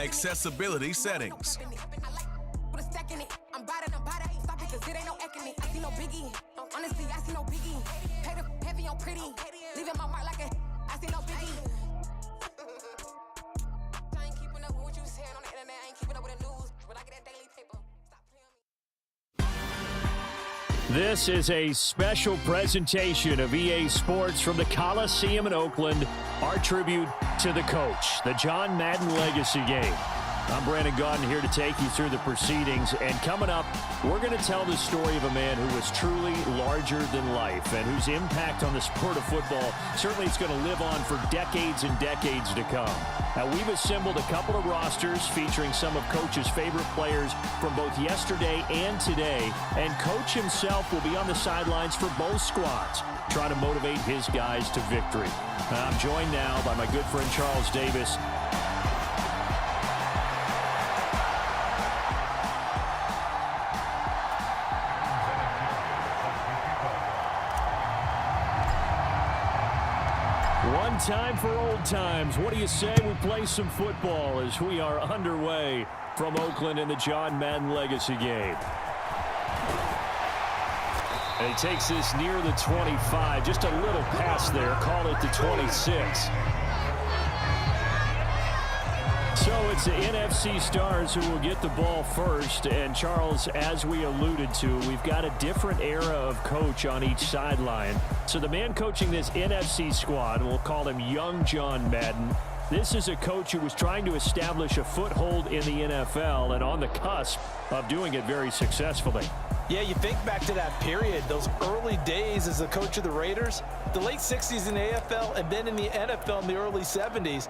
Accessibility settings. This is a special presentation of EA Sports from the Coliseum in Oakland, our tribute to the coach, the John Madden Legacy Game. I'm Brandon Gaudin here to take you through the proceedings, and coming up, we're going to tell the story of a man who was truly larger than life and whose impact on the sport of football certainly is going to live on for decades and decades to come. Now, we've assembled a couple of rosters featuring some of Coach's favorite players from both yesterday and today, and Coach himself will be on the sidelines for both squads, trying to motivate his guys to victory. I'm joined now by my good friend Charles Davis. One time for old times. What do you say we play some football as we are underway from Oakland in the John Madden Legacy Game. And he takes this near the 25. Just a little pass there. Call it the 26. So it's the NFC stars who will get the ball first. And Charles, as we alluded to, we've got a different era of coach on each sideline. So the man coaching this NFC squad, we'll call him Young John Madden. This is a coach who was trying to establish a foothold in the NFL and on the cusp of doing it very successfully. Yeah, you think back to that period, those early days as the coach of the Raiders, the late 60s in the AFL and then in the NFL in the early 70s.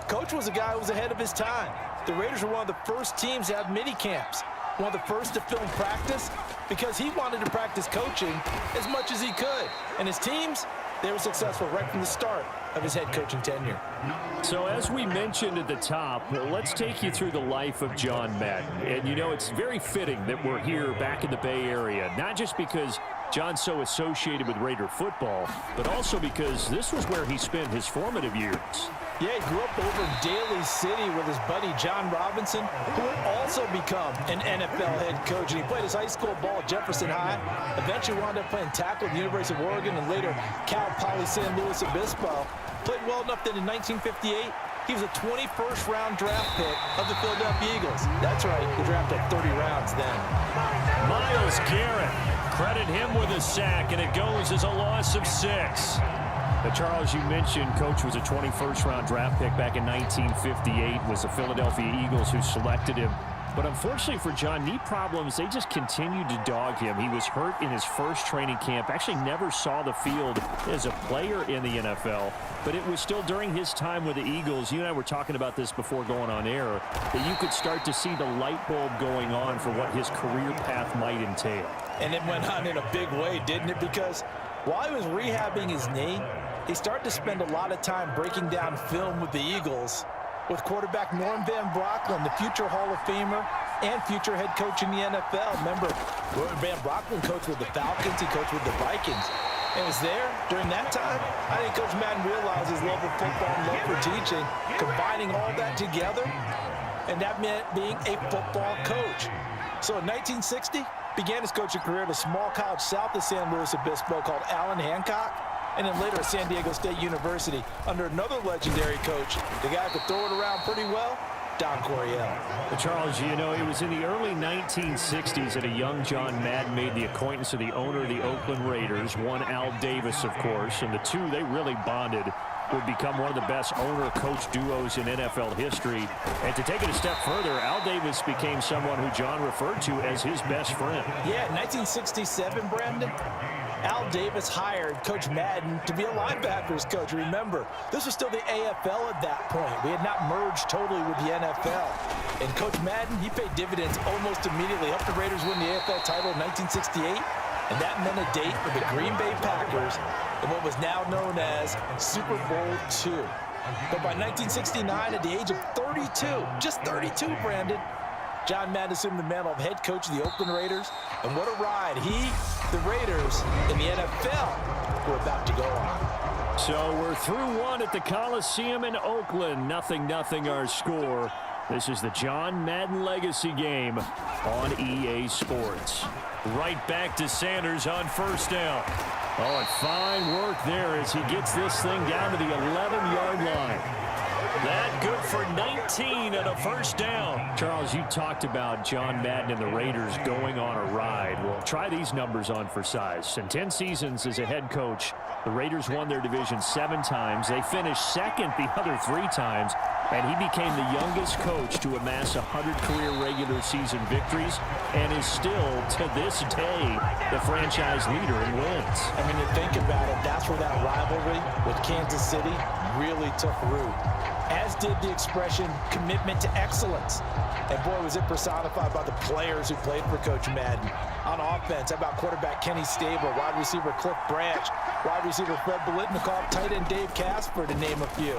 Coach was a guy who was ahead of his time. The Raiders were one of the first teams to have mini camps, one of the first to film practice, because he wanted to practice coaching as much as he could. And his teams, they were successful right from the start of his head coaching tenure. So as we mentioned at the top, let's take you through the life of John Madden. And you know, it's very fitting that we're here back in the Bay Area, not just because John's so associated with Raider football, but also because this was where he spent his formative years. Yeah, he grew up over in Daly City with his buddy John Robinson, who would also become an NFL head coach. And he played his high school ball at Jefferson High, eventually wound up playing tackle at the University of Oregon, and later Cal Poly San Luis Obispo. Played well enough that in 1958, he was a 21st round draft pick of the Philadelphia Eagles. That's right, he drafted 30 rounds then. Myles Garrett, credit him with a sack, and it goes as a loss of 6. Now, Charles, you mentioned Coach was a 21st round draft pick back in 1958, was the Philadelphia Eagles who selected him. But unfortunately for John, knee problems, they just continued to dog him. He was hurt in his first training camp, actually never saw the field as a player in the NFL. But it was still during his time with the Eagles, you and I were talking about this before going on air, that you could start to see the light bulb going on for what his career path might entail. And it went on in a big way, didn't it? Because while he was rehabbing his knee, he started to spend a lot of time breaking down film with the Eagles, with quarterback Norm Van Brocklin, the future Hall of Famer and future head coach in the NFL. Remember, Norm Van Brocklin coached with the Falcons, he coached with the Vikings. And was there during that time. I think Coach Madden realized his love of football and love for teaching, combining all that together, and that meant being a football coach. So in 1960, began his coaching career at a small college south of San Luis Obispo called Allen Hancock, and then later at San Diego State University under another legendary coach, the guy who could throw it around pretty well, Don Coryell. Charles, you know, it was in the early 1960s that a young John Madden made the acquaintance of the owner of the Oakland Raiders, one Al Davis, of course, and the two, they really bonded, would become one of the best owner-coach duos in NFL history. And to take it a step further, Al Davis became someone who John referred to as his best friend. Yeah, in 1967, Brandon, Al Davis hired Coach Madden to be a linebackers coach. Remember, this was still the AFL at that point. We had not merged totally with the NFL. And Coach Madden, he paid dividends almost immediately. Helped the Raiders win the AFL title in 1968. And that meant a date for the Green Bay Packers in what was now known as Super Bowl II. But by 1969, at the age of 32, just 32, Brandon, John Madden assumed the mantle of head coach of the Oakland Raiders. And what a ride he, the Raiders, and the NFL were about to go on. So we're through one at the Coliseum in Oakland. 0-0 our score. This is the John Madden Legacy game on EA Sports. Right back to Sanders on first down. Oh, and fine work there as he gets this thing down to the 11-yard line. That good for 19 and a first down. Charles, you talked about John Madden and the Raiders going on a ride. Well, try these numbers on for size. In 10 seasons as a head coach, the Raiders won their division 7 times. They finished second the other 3 times, and he became the youngest coach to amass 100 career regular season victories and is still, to this day, the franchise leader in wins. I mean, to think about it, that's where that rivalry with Kansas City really took root, as did the expression commitment to excellence. And boy, was it personified by the players who played for Coach Madden. On offense, how about quarterback Kenny Stabler, wide receiver Cliff Branch, wide receiver Fred Biletnikoff, tight end Dave Casper, to name a few.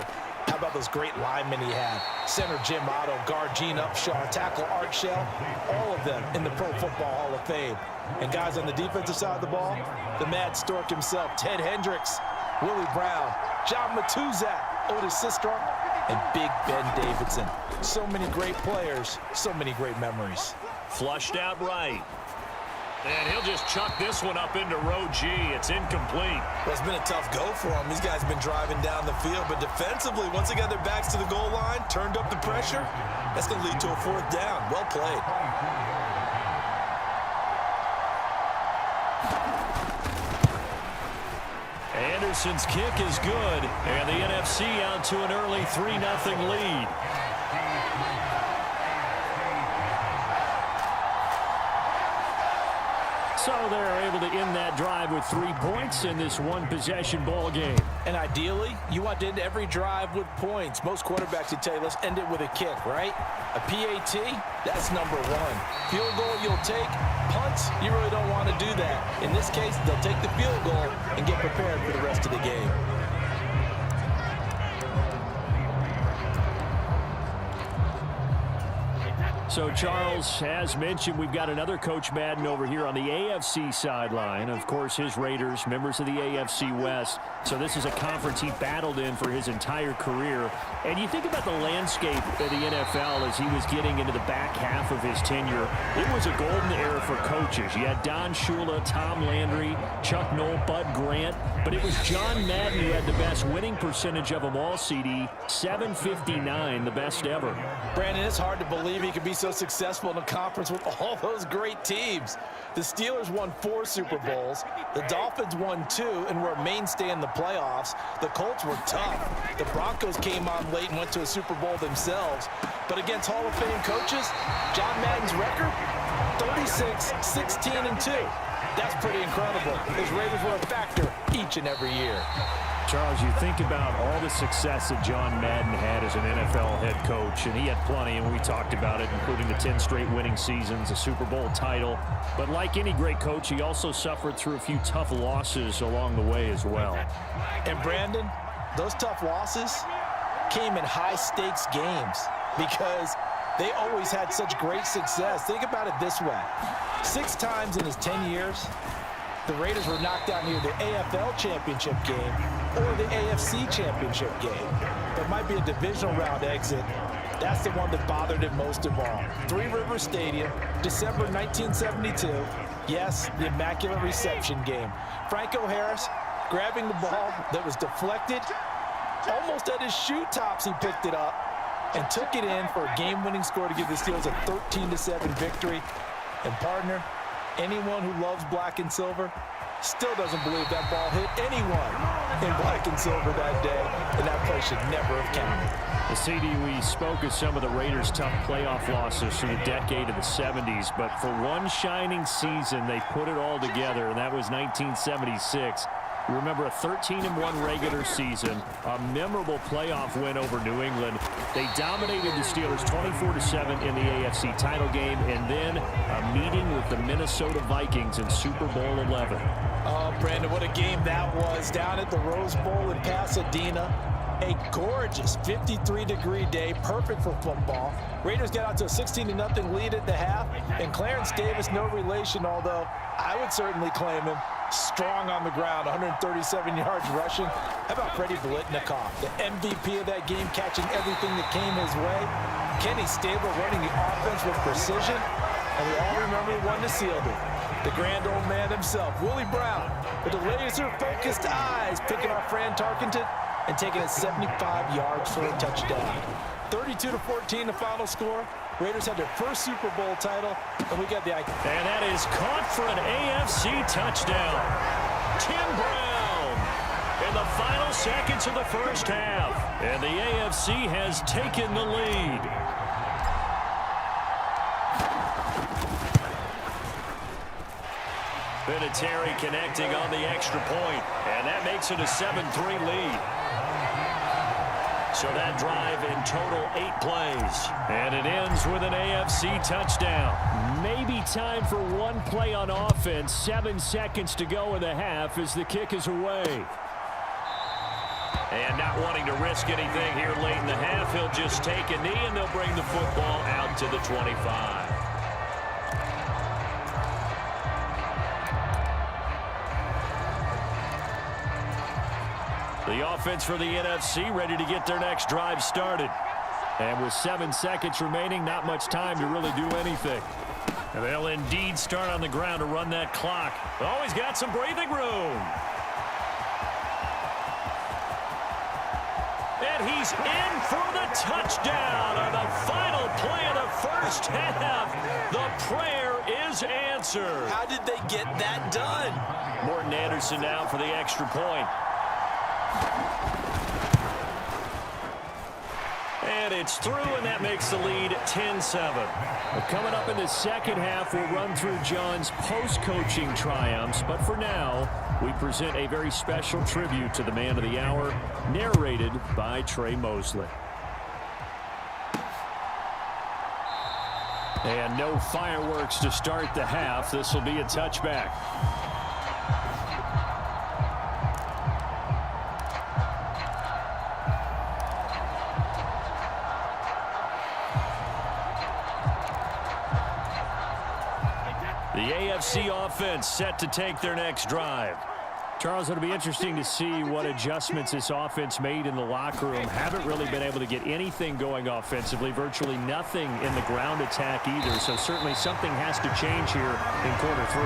How about those great linemen he had? Center Jim Otto, guard Gene Upshaw, tackle Art Shell, all of them in the Pro Football Hall of Fame. And guys on the defensive side of the ball, the Mad Stork himself, Ted Hendricks, Willie Brown, John Matuzak, Otis Sistrunk, and Big Ben Davidson. So many great players, so many great memories. Flushed out right. And he'll just chuck this one up into row G. It's incomplete. Well, it's been a tough go for them. These guys have been driving down the field, but defensively, once they got their backs to the goal line, turned up the pressure, that's going to lead to a 4th down. Well played. Anderson's kick is good, and the NFC out to an early 3-0 lead. So they're able to end that drive with 3 points in this one-possession ball game. And ideally, you want to end every drive with points. Most quarterbacks would tell you, let's end it with a kick, right? A PAT, that's number 1. Field goal you'll take. Punts, you really don't want to do that. In this case, they'll take the field goal and get prepared for the rest of the game. So, Charles, as mentioned, we've got another Coach Madden over here on the AFC sideline. Of course, his Raiders, members of the AFC West. So this is a conference he battled in for his entire career. And you think about the landscape of the NFL as he was getting into the back half of his tenure. It was a golden era for coaches. You had Don Shula, Tom Landry, Chuck Noll, Bud Grant. But it was John Madden who had the best winning percentage of them all, CD. 759, the best ever. Brandon, it's hard to believe he could be so successful in a conference with all those great teams. The Steelers won 4 Super Bowls. The Dolphins won 2 and were a mainstay in the playoffs. The Colts were tough. The Broncos came on late and went to a Super Bowl themselves. But against Hall of Fame coaches, John Madden's record, 36, 16, and 2. That's pretty incredible. His Raiders were a factor each and every year. Charles, you think about all the success that John Madden had as an NFL head coach, and he had plenty, and we talked about it, including the 10 straight winning seasons, a Super Bowl title. But like any great coach, he also suffered through a few tough losses along the way as well. And Brandon, those tough losses came in high-stakes games because they always had such great success. Think about it this way. 6 times in his 10 years, the Raiders were knocked out near the AFL championship game or the AFC championship game. There might be a divisional round exit. That's the one that bothered him most of all. Three Rivers Stadium, December 1972. Yes, the Immaculate Reception game. Franco Harris grabbing the ball that was deflected. Almost at his shoe tops, he picked it up and took it in for a game-winning score to give the Steelers a 13-7 victory. And partner, anyone who loves black and silver still doesn't believe that ball hit anyone in black and silver that day, and that play should never have counted. The CD, we spoke of some of the Raiders' tough playoff losses through the decade of the 70s, but for one shining season, they put it all together, and that was 1976. You remember a 13-1 regular season, a memorable playoff win over New England. They dominated the Steelers 24-7 in the AFC title game, and then a meeting with the Minnesota Vikings in Super Bowl 11. Oh, Brandon, what a game that was down at the Rose Bowl in Pasadena. A gorgeous 53-degree day, perfect for football. Raiders got out to a 16-0 lead at the half, and Clarence Davis, no relation, although I would certainly claim him. Strong on the ground, 137 yards rushing. How about Freddie Biletnikoff, the MVP of that game, catching everything that came his way? Kenny Stabler running the offense with precision, and we all remember the one that sealed it. The grand old man himself, Willie Brown, with the laser-focused eyes, picking off Fran Tarkenton and taking it 75 yards for a touchdown. 32-14 the final score. Raiders had their first Super Bowl title, and we got the... And that is caught for an AFC touchdown. Tim Brown in the final seconds of the first half. And the AFC has taken the lead. Vinatieri connecting on the extra point, and that makes it a 7-3 lead. So that drive in total 8 plays, and it ends with an AFC touchdown. Maybe time for one play on offense. 7 seconds to go in the half as the kick is away. And not wanting to risk anything here late in the half, he'll just take a knee, and they'll bring the football out to the 25. The offense for the NFC ready to get their next drive started. And with 7 seconds remaining, not much time to really do anything. And they'll indeed start on the ground to run that clock. Always got some breathing room. And he's in for the touchdown on the final play of the first half. The prayer is answered. How did they get that done? Morton Anderson now for the extra point. And it's through, and that makes the lead 10-7. Coming up in the second half, we'll run through John's post-coaching triumphs. But for now, we present a very special tribute to the man of the hour, narrated by Trey Mosley. And no fireworks to start the half. This will be a touchback. The AFC offense set to take their next drive. Charles, it'll be interesting to see what adjustments this offense made in the locker room. Haven't really been able to get anything going offensively, virtually nothing in the ground attack either. So certainly something has to change here in quarter 3.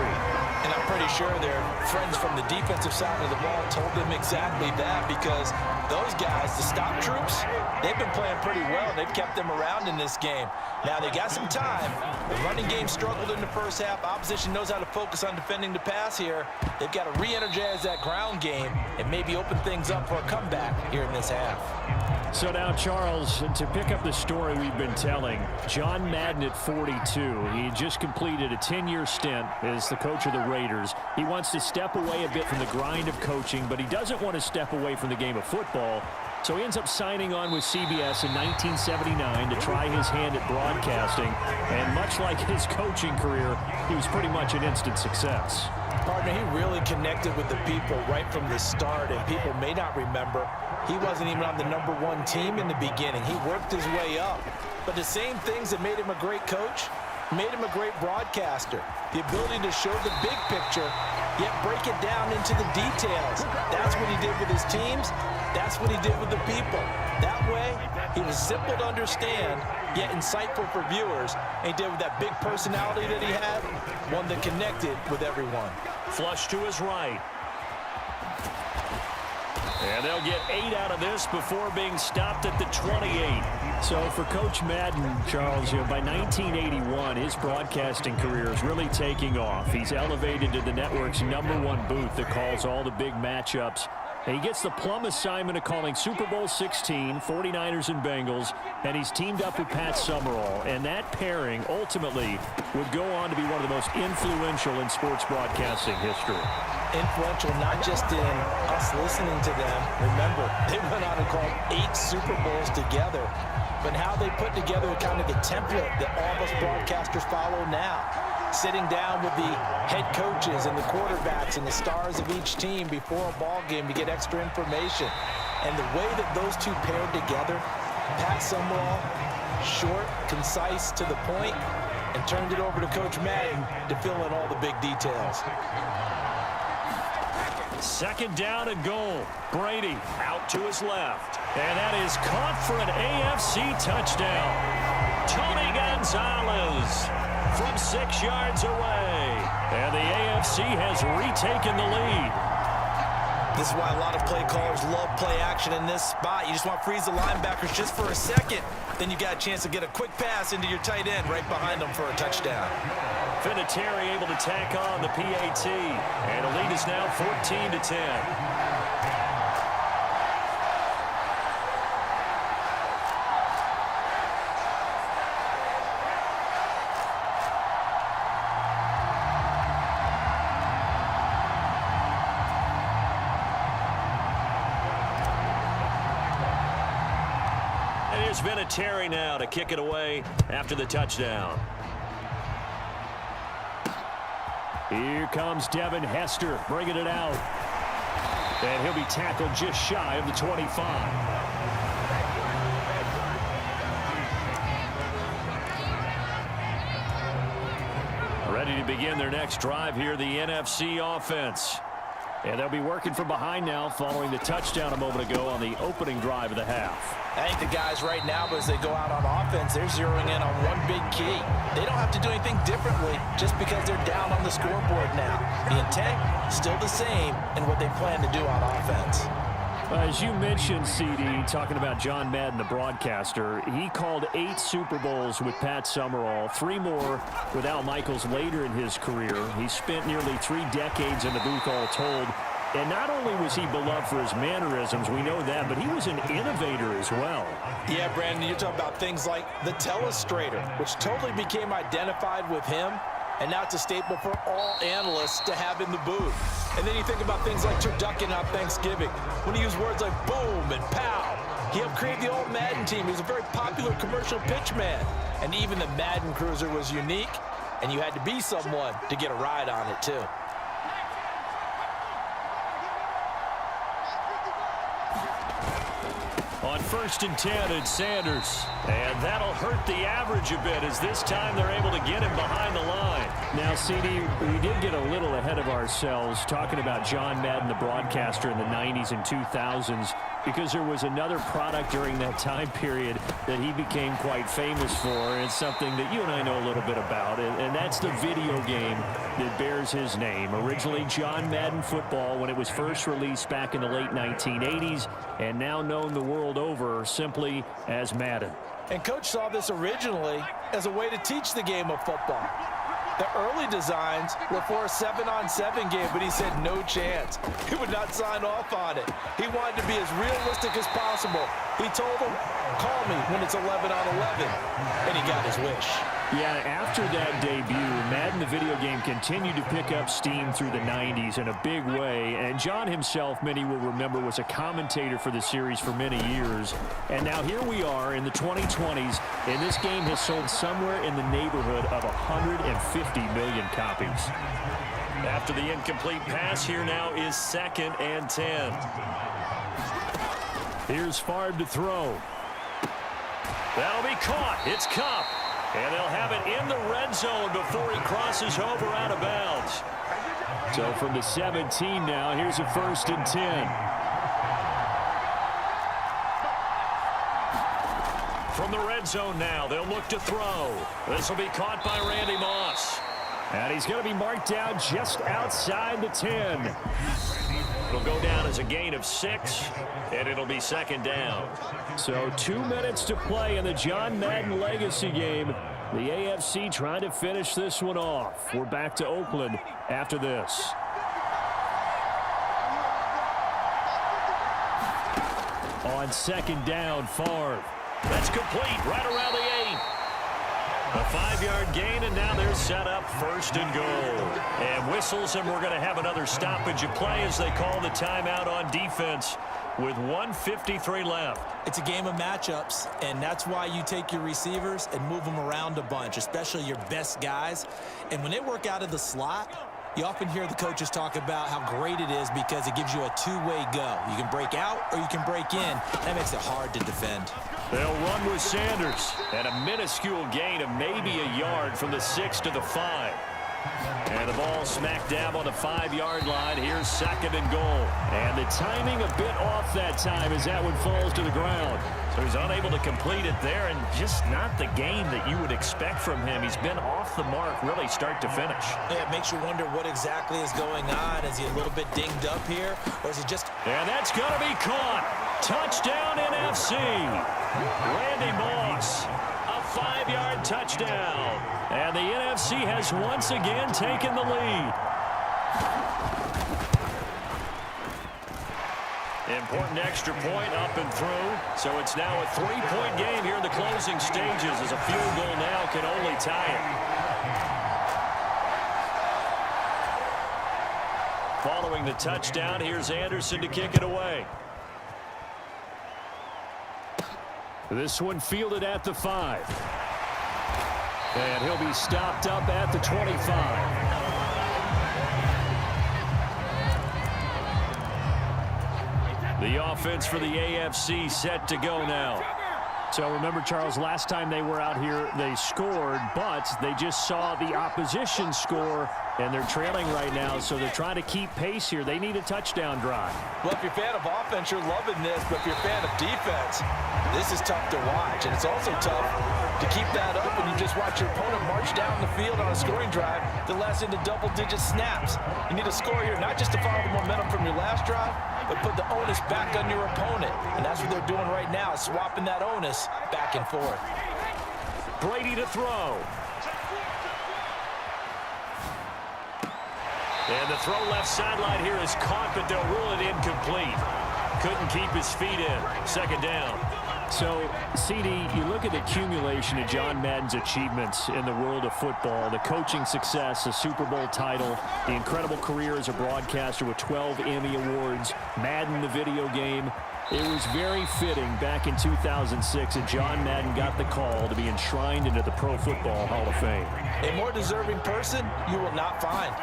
And I'm pretty sure their friends from the defensive side of the ball told them exactly that, because those guys, the stop troops, they've been playing pretty well. They've kept them around in this game. Now they got some time. The running game struggled in the first half. Opposition knows how to focus on defending the pass here. They've got to re-energize that ground game and maybe open things up for a comeback here in this half. So now, Charles, to pick up the story we've been telling, John Madden at 42. He just completed a 10-year stint as the coach of the Raiders. He wants to step away a bit from the grind of coaching, but he doesn't want to step away from the game of football. So he ends up signing on with CBS in 1979 to try his hand at broadcasting. And much like his coaching career, he was pretty much an instant success. Partner, he really connected with the people right from the start, and people may not remember, he wasn't even on the #1 team in the beginning. He worked his way up. But the same things that made him a great coach made him a great broadcaster. The ability to show the big picture, yet break it down into the details. That's what he did with his teams. That's what he did with the people. That way, he was simple to understand, yet insightful for viewers. And he did with that big personality that he had, one that connected with everyone. Flush to his right. And they'll get 8 out of this before being stopped at the 28. So for Coach Madden, Charles, by 1981, his broadcasting career is really taking off. He's elevated to the network's #1 booth that calls all the big matchups. And he gets the plum assignment of calling Super Bowl 16, 49ers and Bengals, and he's teamed up with Pat Summerall. And that pairing ultimately would go on to be one of the most influential in sports broadcasting history. Influential not just in us listening to them. Remember, they went on and called 8 Super Bowls together. But how they put together kind of the template that all of us broadcasters follow now. Sitting down with the head coaches and the quarterbacks and the stars of each team before a ball game to get extra information. And the way that those two paired together, Pat Summerall, short, concise, to the point, and turned it over to Coach Madden to fill in all the big details. Second down and goal. Brady out to his left. And that is caught for an AFC touchdown. Tony Gonzalez from 6 yards away. And the AFC has retaken the lead. This is why a lot of play callers love play action in this spot. You just want to freeze the linebackers just for a second. Then you got a chance to get a quick pass into your tight end right behind them for a touchdown. Vinatieri able to tack on the PAT. And the lead is now 14-10. Vinatieri now to kick it away after the touchdown. Here comes Devin Hester bringing it out. And he'll be tackled just shy of the 25. Ready to begin their next drive here, the NFC offense. And they'll be working from behind now following the touchdown a moment ago on the opening drive of the half. I think the guys right now, as they go out on offense, they're zeroing in on one big key. They don't have to do anything differently just because they're down on the scoreboard now. The intent, still the same in what they plan to do on offense. As you mentioned, CD, talking about John Madden, the broadcaster, he called 8 Super Bowls with Pat Summerall, 3 more with Al Michaels later in his career. He spent nearly 3 decades in the booth all told. And not only was he beloved for his mannerisms, we know that, but he was an innovator as well. Yeah, Brandon, you're talking about things like the telestrator, which totally became identified with him. And now it's a staple for all analysts to have in the booth. And then you think about things like turducken on Thanksgiving, when he used words like boom and pow. He helped create the old Madden team. He was a very popular commercial pitch man. And even the Madden Cruiser was unique, and you had to be someone to get a ride on it, too. On 1st and 10, it's Sanders. And that'll hurt the average a bit as this time they're able to get him behind the line. Now, CD, we did get a little ahead of ourselves talking about John Madden, the broadcaster in the 90s and 2000s, because there was another product during that time period that he became quite famous for, and it's something that you and I know a little bit about, and that's the video game that bears his name. Originally John Madden Football when it was first released back in the late 1980s, and now known the world over simply as Madden. And Coach saw this originally as a way to teach the game of football. The early designs were for a 7-on-7 game, but he said no chance. He would not sign off on it. He wanted to be as realistic as possible. He told them, call me when it's 11-on-11, and he got his wish. Yeah, after that debut, Madden, the video game, continued to pick up steam through the 90s in a big way. And John himself, many will remember, was a commentator for the series for many years. And now here we are in the 2020s, and this game has sold somewhere in the neighborhood of 150 million copies. After the incomplete pass, here now is 2nd and 10. Here's Favre to throw. That'll be caught. It's Kupp. And they'll have it in the red zone before he crosses over out of bounds. So from the 17 now, here's a 1st and 10. From the red zone now, they'll look to throw. This will be caught by Randy Moss. And he's going to be marked down just outside the 10. It'll go down as a gain of 6, and it'll be 2nd down. So 2 minutes to play in the John Madden legacy game. The AFC trying to finish this one off. We're back to Oakland after this. On 2nd down, Favre. That's complete right around the 8. A 5-yard gain, and now they're set up 1st and goal. And whistles, and we're going to have another stoppage of play as they call the timeout on defense with 1:53 left. It's a game of matchups, and that's why you take your receivers and move them around a bunch, especially your best guys. And when they work out of the slot, you often hear the coaches talk about how great it is because it gives you a two-way go. You can break out or you can break in. That makes it hard to defend. They'll run with Sanders, and a minuscule gain of maybe a yard from the 6 to the 5. And the ball smack dab on the 5-yard line. Here's 2nd and goal. And the timing a bit off that time as that one falls to the ground. So he's unable to complete it there, and just not the game that you would expect from him. He's been off the mark really start to finish. Yeah, it makes you wonder what exactly is going on. Is he a little bit dinged up here, or is he just... And that's going to be caught. Touchdown NFC. Randy Moss, a 5-yard touchdown. And the NFC has once again taken the lead. Important extra point up and through. So it's now a 3-point game here in the closing stages as a field goal now can only tie it. Following the touchdown, here's Anderson to kick it away. This one fielded at the 5. And he'll be stopped up at the 25. The offense for the AFC set to go now. So remember, Charles, last time they were out here, they scored, but they just saw the opposition score, and they're trailing right now, so they're trying to keep pace here. They need a touchdown drive. Well, if you're a fan of offense, you're loving this, but if you're a fan of defense, this is tough to watch, and it's also tough to keep that up when you just watch your opponent march down the field on a scoring drive that lasts into double-digit snaps. You need a score here, not just to follow the momentum from your last drive, but put the onus back on your opponent. And that's what they're doing right now, swapping that onus back and forth. Brady to throw. And the throw left sideline here is caught, but they'll rule it incomplete. Couldn't keep his feet in. Second down. So, CD, you look at the accumulation of John Madden's achievements in the world of football, the coaching success, a Super Bowl title, the incredible career as a broadcaster with 12 Emmy Awards, Madden the video game. It was very fitting back in 2006 that John Madden got the call to be enshrined into the Pro Football Hall of Fame. A more deserving person you will not find.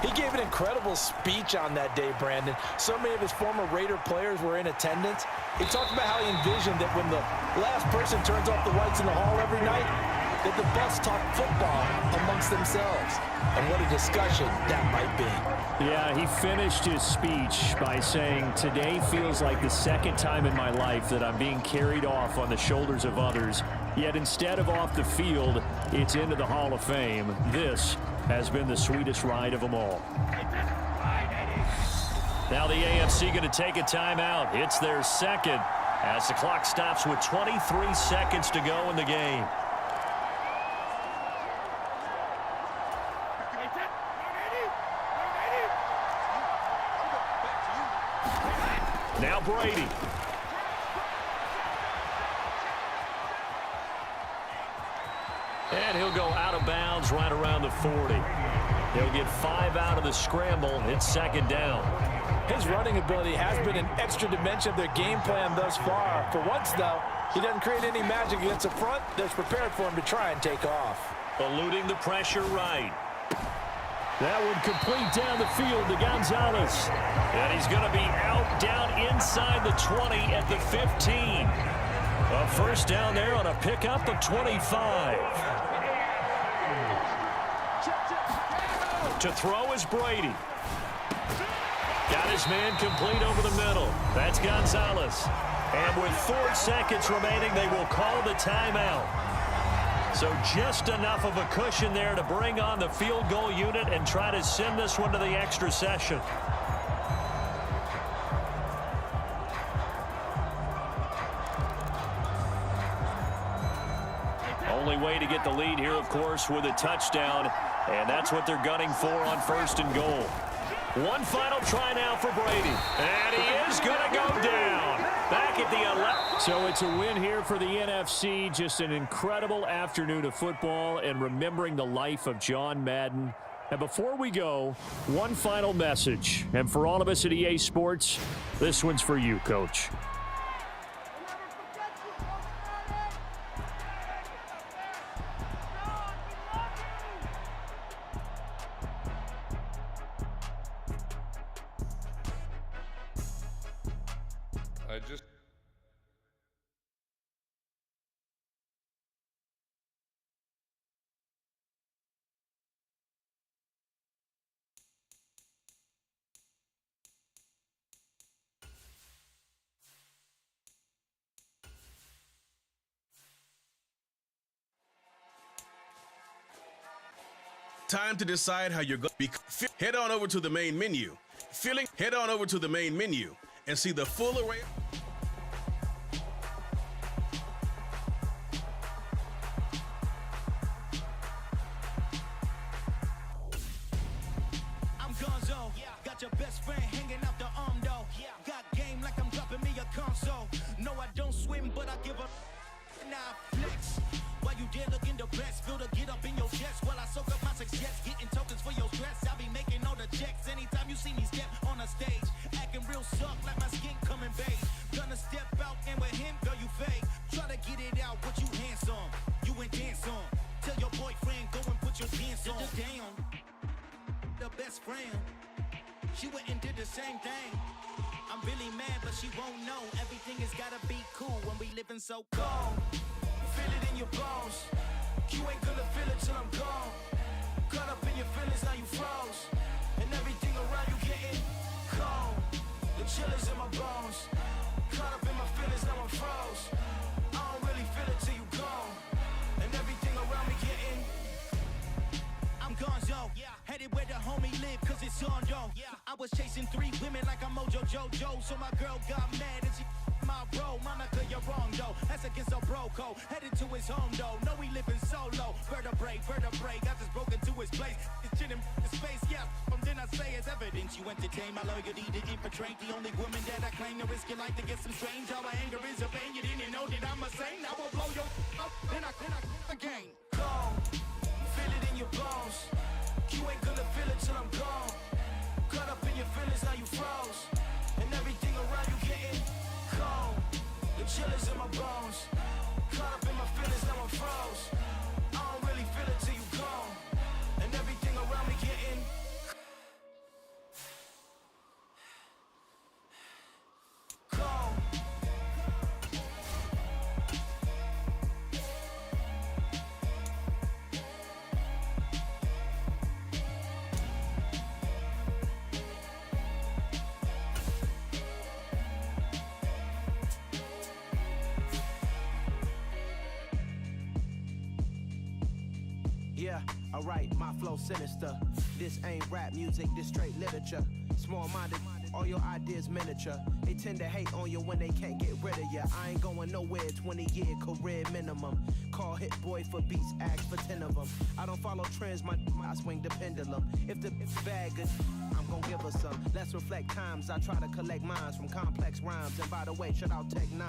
He gave an incredible speech on that day, Brandon. So many of his former Raider players were in attendance. He talked about how he envisioned that when the last person turns off the lights in the hall every night, that the Bucs talk football amongst themselves. And what a discussion that might be. Yeah, he finished his speech by saying, "Today feels like the second time in my life that I'm being carried off on the shoulders of others. Yet instead of off the field, it's into the Hall of Fame. This has been the sweetest ride of them all." Now the AFC going to take a timeout. It's their second as the clock stops with 23 seconds to go in the game. Now Brady. And he'll go out of bounds right around the 40. He'll get 5 out of the scramble. It's second down. His running ability has been an extra dimension of their game plan thus far. For once, though, he doesn't create any magic against the front that's prepared for him to try and take off. Eluding the pressure right. That would complete down the field to Gonzalez. And he's going to be out down inside the 20 at the 15. A first down there on a pickup of 25. To throw is Brady. Got his man complete over the middle. That's Gonzalez. And with 4 seconds remaining, they will call the timeout. So just enough of a cushion there to bring on the field goal unit and try to send this one to the extra session. Only way to get the lead here, of course, with a touchdown. And that's what they're gunning for on first and goal. One final try now for Brady. And he is going to go down. Back at the 11. So it's a win here for the NFC. Just an incredible afternoon of football and remembering the life of John Madden. And before we go, one final message. And for all of us at EA Sports, this one's for you, Coach. I just Time to decide how you're going to be. Head on over to the main menu. Head on over to the main menu and see the full array. I'm Gonzo. Got your best friend hanging out the arm though. Got game like I'm dropping me a console. No, I don't swim, but I give a nah flex. While you there looking depressed, feel the get up in your chest while I soak up my success, getting tokens for your stress. I'll be making all the checks anytime you see me step on a stage, acting real suck like my skin coming beige. Gonna step out and with him, girl, you fake. Try to get it out, but you handsome. You ain't dance on. Tell your boyfriend go and put your pants on. Down, the best friend. She went and did the same thing. I'm really mad, but she won't know. Everything has gotta be cool when we living so cold. Feel it in your bones. You ain't gonna feel it till I'm gone. Caught up in your feelings, now you froze. And everything around you getting cold. The chill is in my bones. Caught up in my feelings, now I'm froze. I don't really feel it till you gone. And everything around me getting. I'm Gonzo, headed where the homie live, cause it's on though. I was chasing 3 women like I'm Mojo Jojo, so my girl got mad and she my bro. Monica, you're wrong though, that's against our bro code. Headed to his home though, no we living solo. Vertebrae, I just broke into his place. It's chin in his face, then I say it's evidence you entertain my loyalty to infiltrate the only woman that I claim to risk your life to get some strange. All my anger is a pain, you didn't know that I'm a saint. I will blow your up, then I again. Cold. Feel it in your bones. You ain't gonna feel it till I'm gone. Caught up in your feelings, now you froze. And everything around you getting cold. The chill is in my bones. Caught up in my feelings, now I'm froze. I don't really feel it till you gone. And everything around me getting cold. Yeah, alright, my flow sinister. This ain't rap music, this straight literature. Small-minded, all your ideas miniature. They tend to hate on you when they can't get rid of you. I ain't going nowhere, 20-year career minimum. Call Hit Boy for beats, ask for 10 of them. I don't follow trends, I swing the pendulum. If the bag good, I'm gon' give her some. Let's reflect times, I try to collect minds from complex rhymes. And by the way, shout out Tech 9.